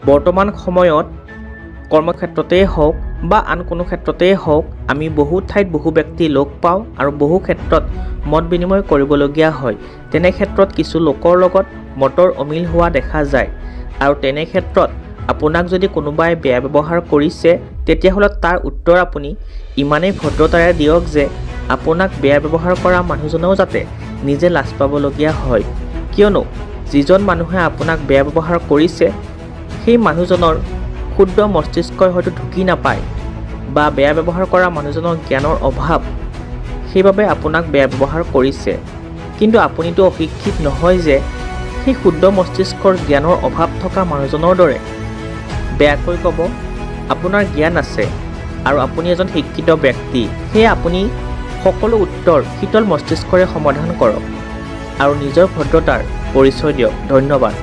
বৰ্তমান সময়ত কৰ্মক্ষেত্ৰতেই হওক বা আন কোনো ক্ষেত্ৰতেই হওক আমি বহু ঠাইত বহু ব্যক্তি লগ পাওঁ আৰু বহু ক্ষেত্ৰত মত বিনিময় কৰিবলগীয়া হয়। তেনে ক্ষেত্ৰত কিছু লোকৰ লগত মতৰ অমিল হোৱা দেখা যায় আৰু তেনে ক্ষেত্ৰত আপোনাক যদি কোনোবাই বেয়া ব্যৱহাৰ কৰিছে তেতিয়াহ'লে তাৰ উত্তৰ আপুনি ইমানেই ভদ্ৰতাৰে দিয়ক যে আপোনাক বেয়া ব্যৱহাৰ কৰা মানুহজনেও যাতে নিজে লাজ পাবলগীয়া হয়। কিয়নো যিজন মানুহে আপোনাক বেয়া ব্যৱহাৰ কৰিছে সেই মানুহজনৰ ক্ষুদ্ৰ মস্তিষ্কই হয়তো ঢুকি নাপায় বা বেয়া ব্যৱহাৰ কৰা মানুহজনৰ জ্ঞানৰ অভাৱ, সেইবাবে আপোনাক বেয়া ব্যৱহাৰ কৰিছে। কিন্তু আপুনিতো অশিক্ষিত নহয় যে সেই ক্ষুদ্ৰ মস্তিষ্কৰ জ্ঞানৰ অভাৱ থকা মানুহজনৰ দৰে বেয়াকৈ ক'ব। আপোনাৰ জ্ঞান আছে আৰু আপুনি এজন শিক্ষিত ব্যক্তি, সেয়ে আপুনি সকলো উত্তৰ শীতল মস্তিষ্কৰে সমাধান কৰক আৰু নিজৰ ভদ্ৰতাৰ পৰিচয় দিয়ক। ধন্যবাদ।